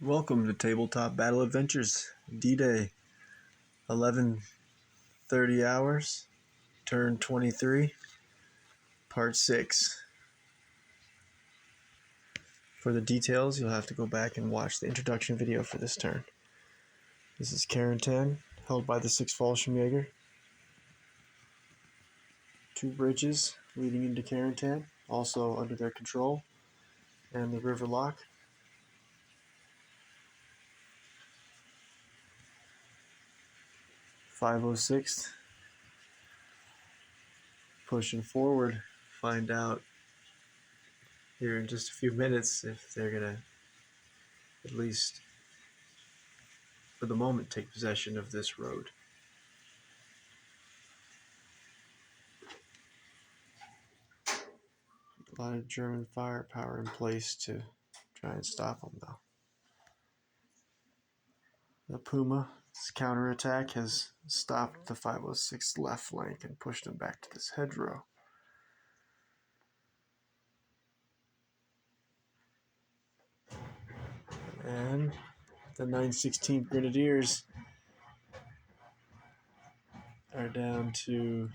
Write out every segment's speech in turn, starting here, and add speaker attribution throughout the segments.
Speaker 1: Welcome to Tabletop Battle Adventures, D-Day, 11:30 hours, Turn 23, Part 6. For the details, you'll have to go back and watch the introduction video for this turn. This is Carentan, held by the 6th Fallschirmjäger. 2 bridges leading into Carentan, also under their control, and the river lock. .506 pushing forward. Find out here in just a few minutes if they're gonna at least for the moment take possession of this road. A lot of German firepower in place to try and stop them, though. The Puma's counterattack has stopped the 506 left flank and pushed him back to this hedgerow. And the 916th Grenadiers are down to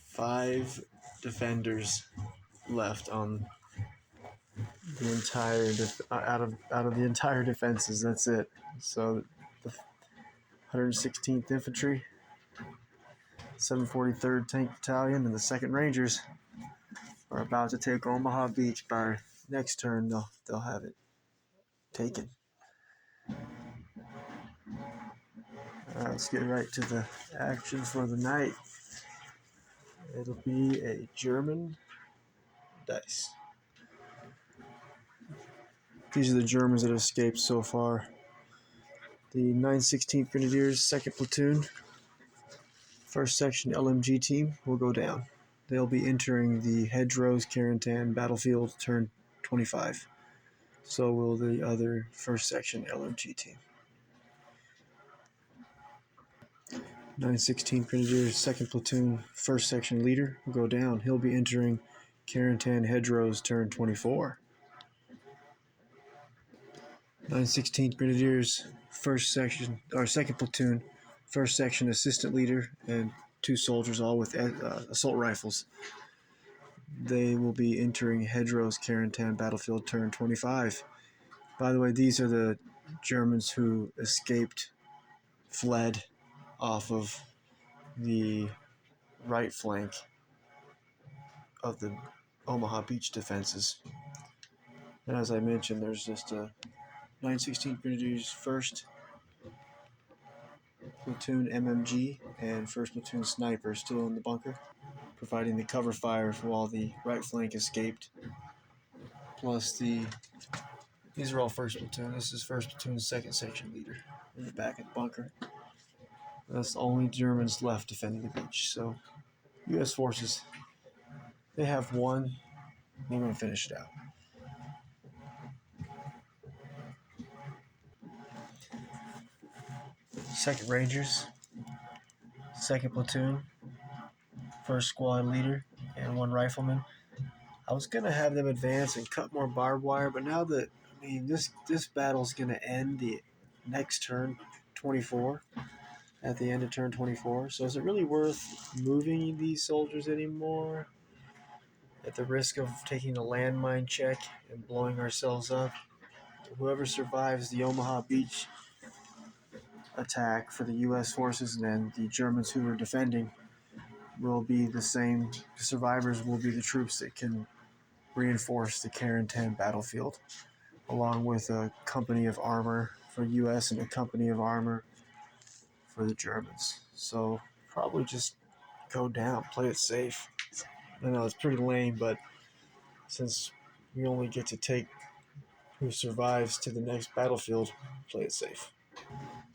Speaker 1: 5 defenders left on the entire out of the entire defenses. That's it. So the 116th Infantry, 743rd Tank Battalion, and the 2nd Rangers are about to take Omaha Beach. By next turn, they'll have it taken. Alright, let's get right to the action for the night. It'll be a German dice. These are the Germans that have escaped so far. The 916th Grenadiers, 2nd Platoon, 1st Section LMG team will go down. They'll be entering the Hedgerows Carentan battlefield turn 25. So will the other 1st Section LMG team. 916th Grenadiers, 2nd Platoon, 1st Section leader will go down. He'll be entering Carentan Hedgerows turn 24. 916th Grenadiers, 1st Section, or 2nd Platoon, 1st Section assistant leader, and 2 soldiers, all with assault rifles. They will be entering Hedgerows Carentan battlefield turn 25. By the way, these are the Germans who fled off of the right flank of the Omaha Beach defenses. And as I mentioned, there's just a 916th Grenadiers 1st Platoon MMG and 1st Platoon Sniper still in the bunker, providing the cover fire while the right flank escaped. Plus these are all 1st Platoon. This is 1st Platoon's 2nd Section leader in the back of the bunker. That's the only Germans left defending the beach. So U.S. forces, they have won. We're going to finish it out. Second Rangers, 2nd Platoon, 1st Squad leader, and 1 rifleman. I was going to have them advance and cut more barbed wire, but now that, this battle's going to end the next turn 24, at the end of turn 24. So is it really worth moving these soldiers anymore at the risk of taking a landmine check and blowing ourselves up? Whoever survives the Omaha Beach attack for the U.S. forces and then the Germans who are defending will be the same. The survivors will be the troops that can reinforce the Carentan battlefield, along with a company of armor for U.S. and a company of armor for the Germans. So probably just go down, play it safe. I know it's pretty lame, but since we only get to take who survives to the next battlefield, play it safe.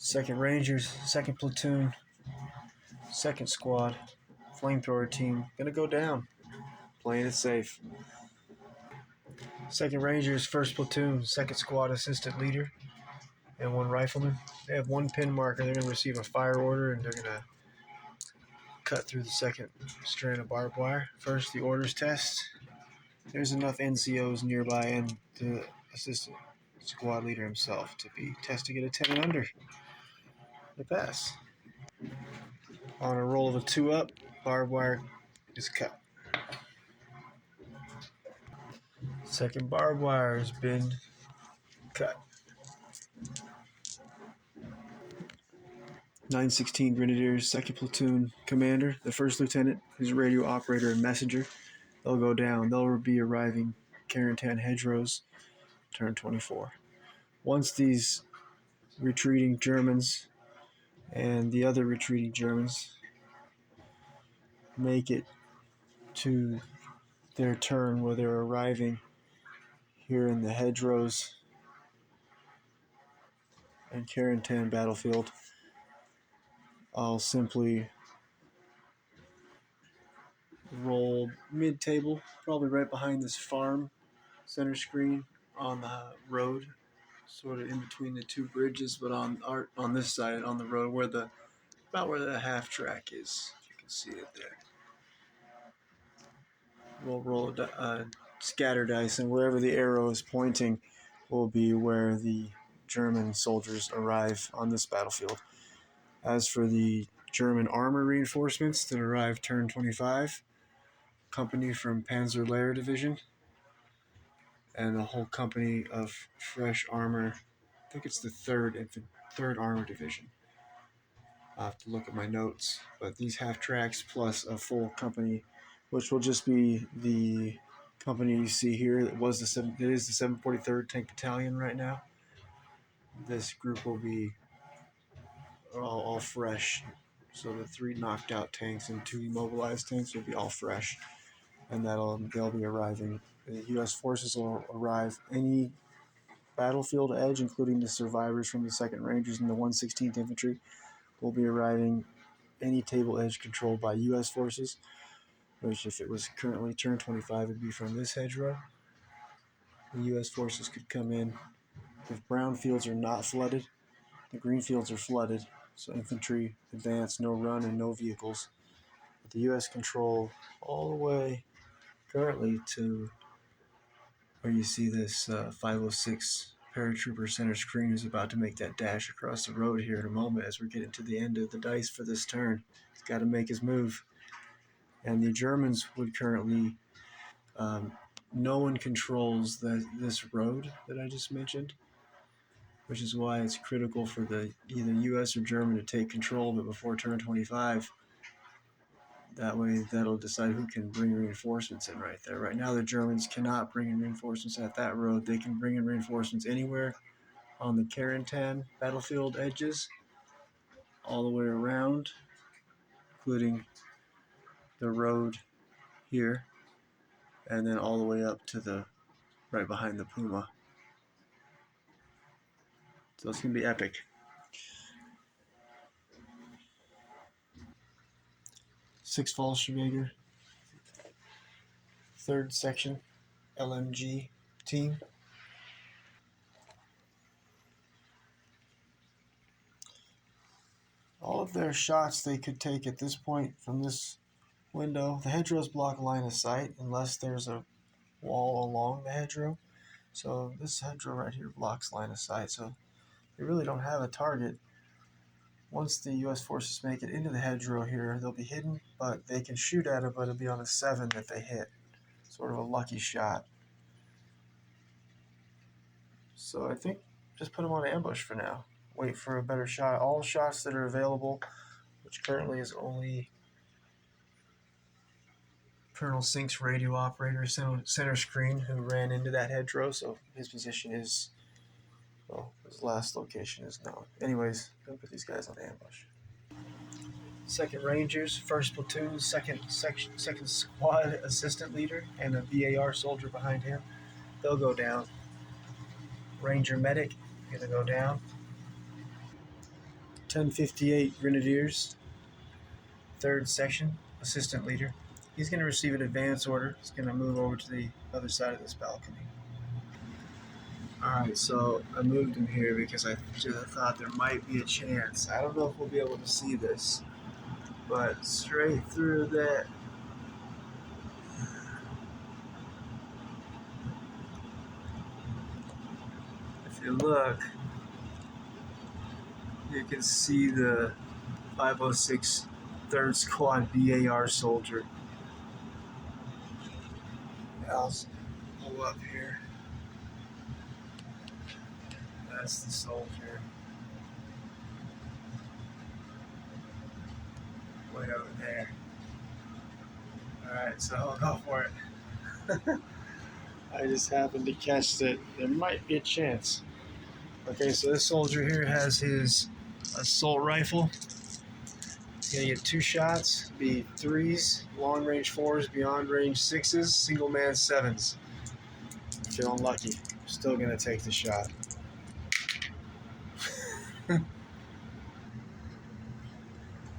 Speaker 1: 2nd Rangers, 2nd Platoon, 2nd Squad, Flamethrower team, gonna go down, playing it safe. 2nd Rangers, 1st Platoon, 2nd Squad assistant leader, and 1 rifleman. They have 1 pin marker. They're gonna receive a fire order, and they're gonna cut through the 2nd strand of barbed wire. First, the orders test. There's enough NCOs nearby and the assistant squad leader himself to be testing at a 10 and under. The pass. On a roll of a 2 up, barbed wire is cut. Second barbed wire has been cut. 916 Grenadiers, 2nd Platoon Commander, the 1st Lieutenant, who's a radio operator and messenger. They'll go down. They'll be arriving Carentan Hedgerows, turn 24. Once these retreating Germans and the other retreating Germans make it to their turn where they're arriving here in the hedgerows and Carentan battlefield, I'll simply roll mid-table, probably right behind this farm center screen on the road, sort of in between the two bridges, but on this side on the road about where the half track is. You can see it there. We'll roll a scatter dice, and wherever the arrow is pointing will be where the German soldiers arrive on this battlefield. As for the German armor reinforcements that arrive turn 25, company from Panzer Lehr Division, and a whole company of fresh armor. I think it's the 3rd Armor Division. I'll have to look at my notes, but these half tracks plus a full company, which will just be the company you see here. It is the 743rd Tank Battalion right now. This group will be all fresh. So the 3 knocked out tanks and 2 immobilized tanks will be all fresh, and they'll be arriving. The U.S. forces will arrive any battlefield edge, including the survivors from the 2nd Rangers and the 116th Infantry, will be arriving any table edge controlled by U.S. forces, which if it was currently turn 25 would be from this hedgerow. The U.S. forces could come in. If brown fields are not flooded, the green fields are flooded, so infantry advance, no run, and no vehicles. But the U.S. control all the way currently to where you see this 506 paratrooper center screen who's about to make that dash across the road here in a moment as we're getting to the end of the dice for this turn. He's got to make his move. And the Germans would currently, no one controls this road that I just mentioned, which is why it's critical for either U.S. or German to take control of it before turn 25. That way, that'll decide who can bring reinforcements in right there. Right now, the Germans cannot bring in reinforcements at that road. They can bring in reinforcements anywhere on the Carentan battlefield edges, all the way around, including the road here, and then all the way up to the right behind the Puma. So it's going to be epic. Six Fallschirmjäger, 3rd Section, LMG team. All of their shots they could take at this point from this window. The hedgerows block line of sight unless there's a wall along the hedgerow. So this hedgerow right here blocks line of sight. So they really don't have a target. Once the U.S. forces make it into the hedgerow here, they'll be hidden, but they can shoot at it, but it'll be on a 7 that they hit. Sort of a lucky shot. So I think just put them on ambush for now. Wait for a better shot. All shots that are available, which currently is only Colonel Sink's radio operator center screen, who ran into that hedgerow, so his position is, well, his last location is known. Anyways, don't put these guys on ambush. 2nd Rangers, 1st Platoon, 2nd Squad Assistant Leader, and a VAR soldier behind him. They'll go down. Ranger Medic, gonna go down. 1058 Grenadiers, 3rd Section, Assistant Leader. He's going to receive an advance order. He's going to move over to the other side of this balcony. Alright, so I moved him here because I just thought there might be a chance. I don't know if we'll be able to see this, but straight through that you look, you can see the 506 3rd Squad BAR soldier. I'll pull up here. That's the soldier. Way over there. Alright, so I'll go for it. I just happened to catch that there might be a chance. Okay, so this soldier here has his assault rifle. He's gonna get 2 shots, be 3s, long range 4s, beyond range 6s, single man 7s. Feeling lucky. Still gonna take the shot.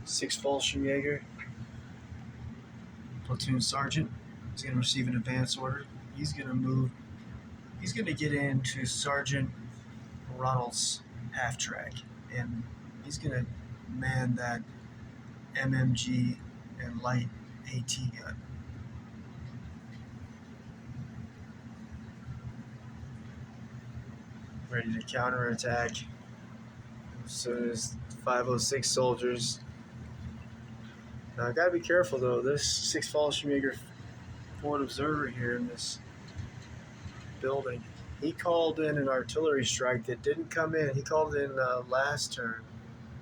Speaker 1: 6 Fallschirmjäger, platoon sergeant. He's gonna receive an advance order. He's gonna move. He's gonna get into Sergeant Ronald's half track, and he's gonna man that MMG and light AT gun. Ready to counterattack as soon as 506 soldiers. Now I gotta be careful though. This 6 Fallschirmjäger forward observer here in this building, he called in an artillery strike that didn't come in. He called in last turn,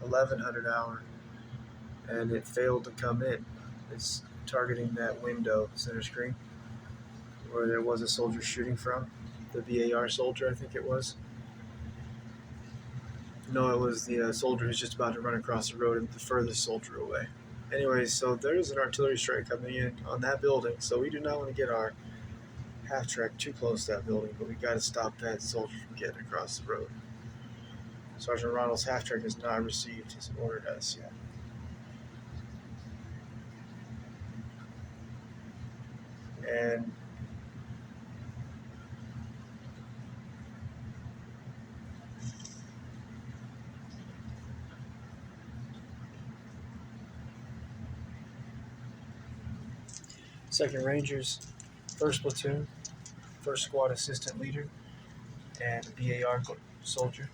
Speaker 1: 1100 hour, and it failed to come in. It's targeting that window, center screen, where there was a soldier shooting from. The VAR soldier, I think it was. No, it was the soldier who's just about to run across the road and the furthest soldier away. Anyway, so there's an artillery strike coming in on that building, so we do not want to get our half track too close to that building, but we got to stop that soldier from getting across the road. Sergeant Ronald's half track has not received his order as yet. And Second Rangers, 1st Platoon, 1st Squad Assistant Leader, and BAR soldier.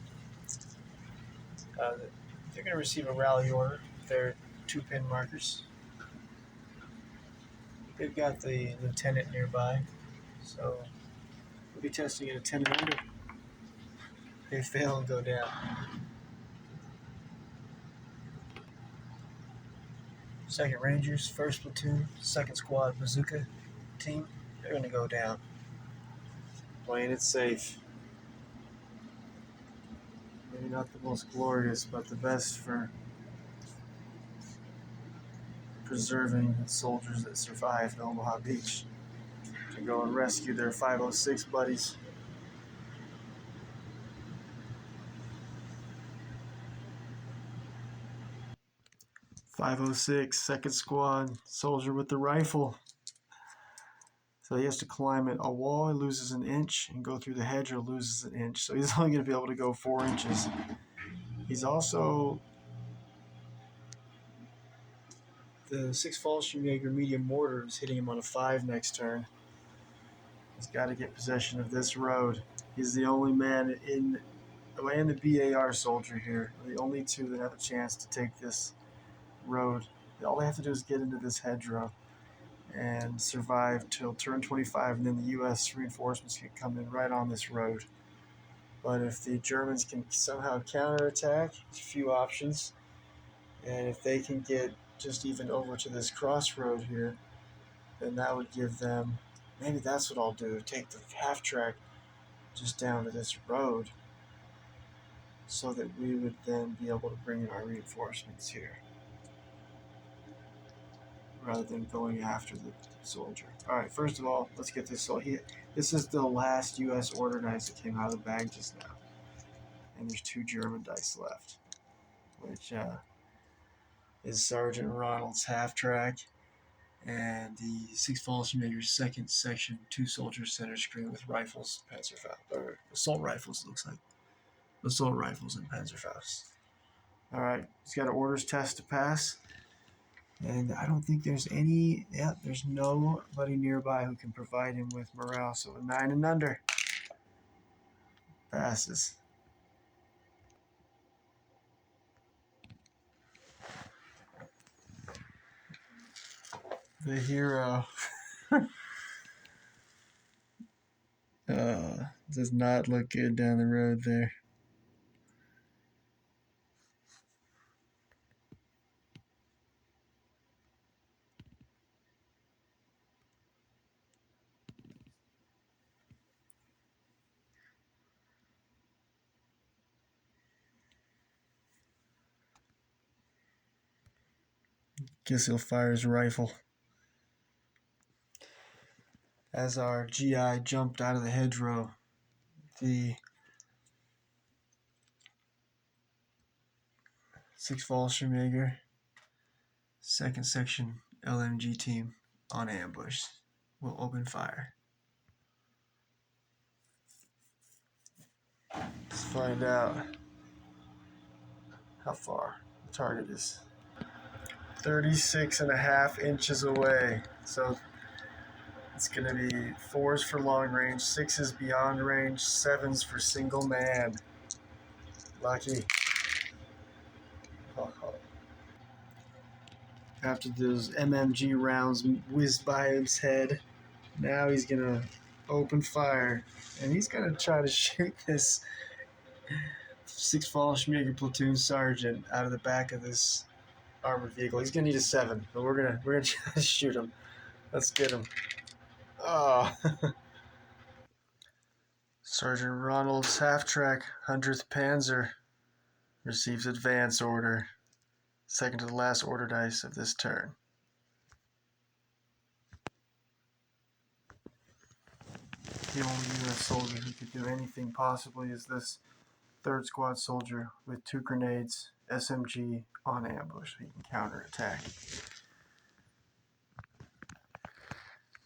Speaker 1: They're going to receive a rally order. They're 2-pin markers. They've got the lieutenant nearby, so we'll be testing at a 10 and under. They fail and go down. Second Rangers, 1st Platoon, 2nd Squad Bazooka team, they're going to go down. Playing it safe. Maybe not the most glorious, but the best for preserving the soldiers that survived Omaha Beach to go and rescue their 506 buddies. .506, 2nd Squad, soldier with the rifle. So he has to climb a wall, he loses an inch, and go through the hedge or loses an inch. So he's only going to be able to go 4 inches. He's also the 6 Fallschirmjäger medium mortar is hitting him on a 5 next turn. He's got to get possession of this road. He's the only man and the BAR soldier here, the only 2 that have a chance to take this road. All they have to do is get into this hedgerow and survive till turn 25, and then the U.S. reinforcements can come in right on this road. But if the Germans can somehow counterattack, there's a few options, and if they can get just even over to this crossroad here, then that would give them, maybe that's what I'll do, take the half track just down to this road so that we would then be able to bring in our reinforcements here rather than going after the soldier. Alright, first of all, let's get this. This is the last U.S. order dice that came out of the bag just now. And there's 2 German dice left, which is Sergeant Ronald's half track and the 6 Fallschirmjäger's 2nd section, 2 soldiers center screen with rifles, Panzerfaust, or assault rifles, it looks like. Assault rifles and Panzerfaust. Alright, he's got an orders test to pass. And I don't think there's there's nobody nearby who can provide him with morale. So a 9 and under. Passes. The hero. Does not look good down the road there. Guess he'll fire his rifle. As our GI jumped out of the hedgerow, the 6 Fallschirmjäger, 2nd Section LMG team on ambush will open fire. Let's find out how far the target is. 36.5 inches away. So it's going to be 4s for long range, 6s beyond range, 7s for single man. Lucky. After those MMG rounds whizzed by his head, now he's going to open fire. And he's going to try to shoot this 6 Fallschirmjäger platoon sergeant out of the back of this armored vehicle. He's going to need a 7, but we're gonna try to shoot him. Let's get him. Oh. Sergeant Ronald's half-track 100th Panzer receives advance order. Second to the last order dice of this turn. The only U.S. soldier who could do anything possibly is this 3rd Squad soldier with 2 grenades, SMG on ambush. He can counterattack.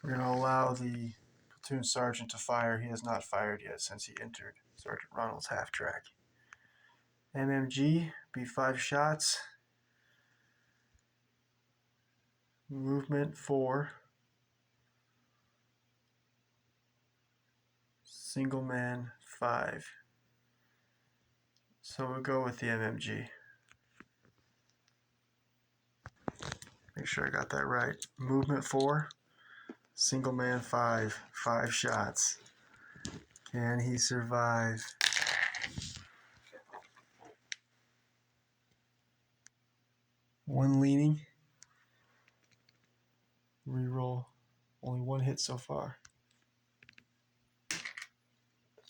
Speaker 1: We're going to allow the platoon sergeant to fire. He has not fired yet since he entered Sergeant Ronald's half-track. MMG, be 5 shots. Movement 4. Single man 5. So we'll go with the MMG. Make sure I got that right. Movement 4. Single man 5. 5 shots. Can he survive? One leaning. Reroll. Only 1 hit so far.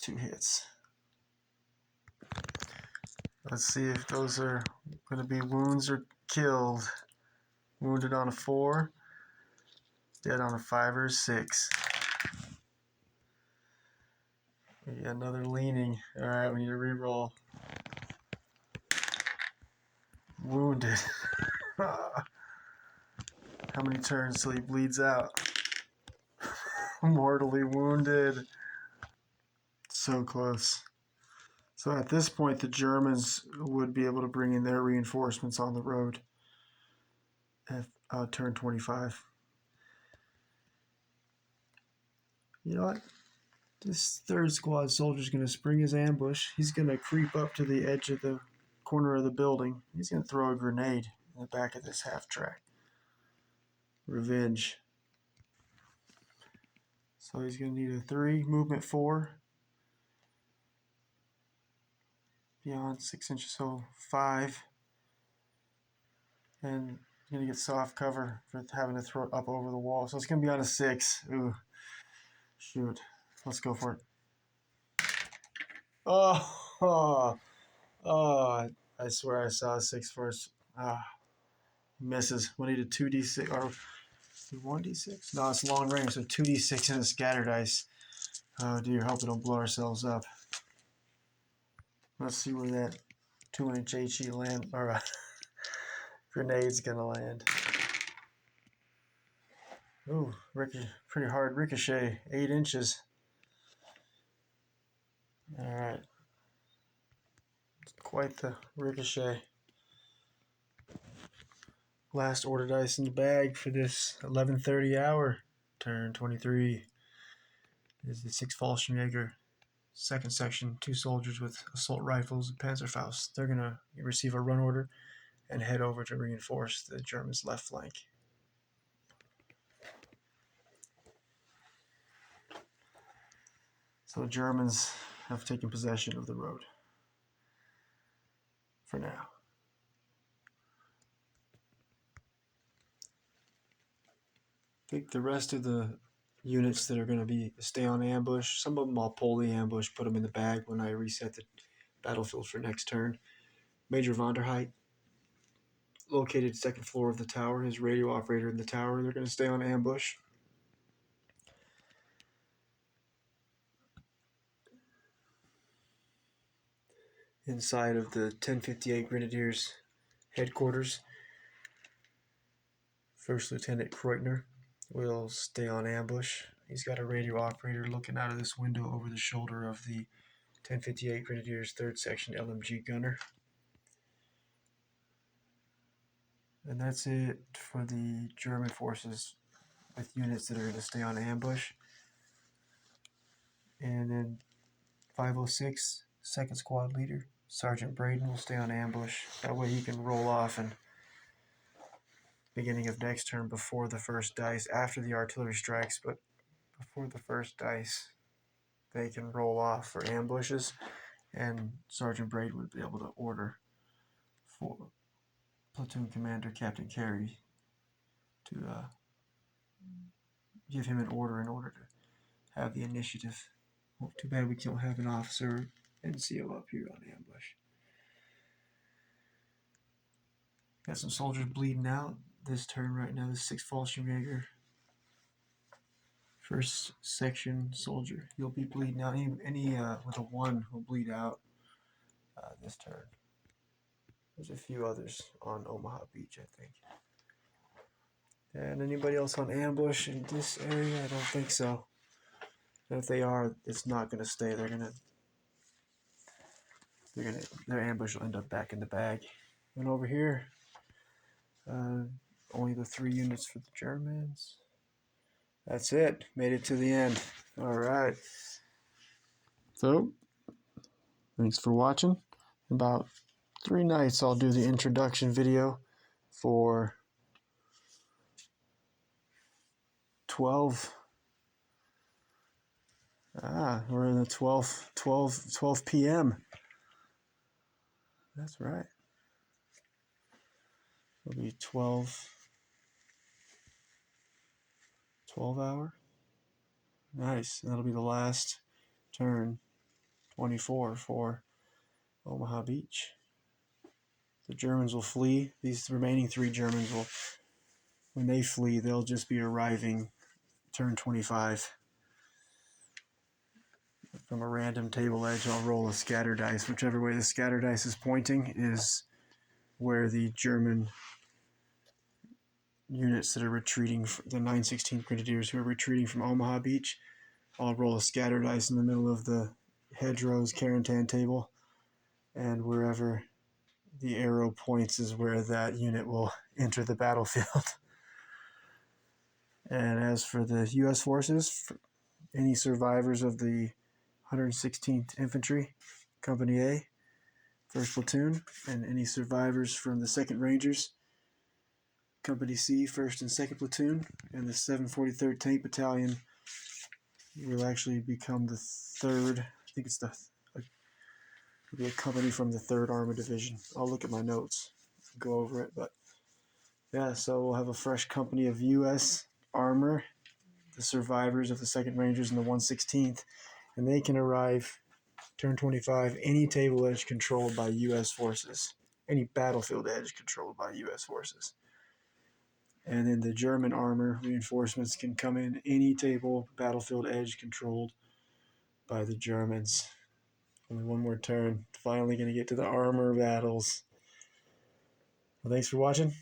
Speaker 1: 2 hits. Let's see if those are going to be wounds or killed. Wounded on a 4. Dead on a 5 or 6. Yeah, another leaning. Alright, we need to reroll. Wounded. How many turns till he bleeds out? Mortally wounded. So close. So at this point, the Germans would be able to bring in their reinforcements on the road at turn 25. You know what? This 3rd Squad soldier is going to spring his ambush. He's going to creep up to the edge of the corner of the building. He's going to throw a grenade in the back of this half-track. Revenge. So he's going to need a 3, movement 4. Beyond 6 inches, so 5. And you're going to get soft cover for having to throw it up over the wall. So it's going to be on a 6. Ooh. Shoot. Let's go for it. Oh, I swear I saw a 6 first. Misses. We need a 2d6 or 1d6? No, it's long range, so 2d6 and a scatter dice. Oh dear, hope we don't blow ourselves up. Let's see where that 2-inch HE land or grenade's gonna land. Ooh, pretty hard ricochet, 8 inches. Alright. Quite the ricochet. Last order dice in the bag for this 11:30 hour. Turn 23 is the 6 Fallschirmjäger second section, 2 soldiers with assault rifles and Panzerfaust. They're going to receive a run order and head over to reinforce the Germans' left flank. So the Germans have taken possession of the road for now. I think the rest of the units that are going to stay on ambush, some of them I'll pull the ambush, put them in the bag when I reset the battlefield for next turn. Major Vonderheit, located second floor of the tower, his radio operator in the tower, they're going to stay on ambush. Inside of the 1058 Grenadiers headquarters, First Lieutenant Kreutner will stay on ambush. He's got a radio operator looking out of this window over the shoulder of the 1058 Grenadiers 3rd Section LMG gunner. And that's it for the German forces with units that are going to stay on ambush. And then 506, 2nd Squad Leader, Sergeant Braden will stay on ambush. That way he can roll off and beginning of next turn before the first dice, after the artillery strikes, but before the first dice, they can roll off for ambushes, and Sergeant Braden would be able to order for Platoon Commander Captain Carey to give him an order in order to have the initiative. Well, too bad we don't have an officer NCO up here on ambush. Got some soldiers bleeding out this turn right now. This 6th Fallschirmjäger, 1st section soldier. He'll be bleeding out. Any with a 1 will bleed out this turn. There's a few others on Omaha Beach, I think. And anybody else on ambush in this area? I don't think so. And if they are, it's not going to stay. Their ambush will end up back in the bag. And over here, only the 3 units for the Germans. That's it. Made it to the end. All right. So, thanks for watching. About 3 nights I'll do the introduction video for 12. We're in the 12 p.m. That's right. It'll be 12 hour. Nice. That'll be the last turn, 24 for Omaha Beach. The Germans will flee. These remaining 3 Germans will, when they flee, they'll just be arriving turn 25. From a random table edge, I'll roll a scatter dice. Whichever way the scatter dice is pointing is where the German units that are retreating, the 916th Grenadiers who are retreating from Omaha Beach, I'll roll a scatter dice in the middle of the hedgerows Carentan table, and wherever the arrow points is where that unit will enter the battlefield. And as for the U.S. forces, any survivors of the 116th Infantry, Company A, 1st Platoon, and any survivors from the 2nd Rangers, Company C, 1st and 2nd Platoon, and the 743rd Tank Battalion will actually become the 3rd, I think it's it'll be a company from the 3rd Armored Division. I'll look at my notes, go over it, but yeah, so we'll have a fresh company of U.S. armor, the survivors of the 2nd Rangers and the 116th, and they can arrive turn 25 any table edge controlled by U.S. forces, any battlefield edge controlled by U.S. forces. And then the German armor reinforcements can come in any table battlefield edge controlled by the Germans. Only one more turn. Finally going to get to the armor battles. Well, thanks for watching.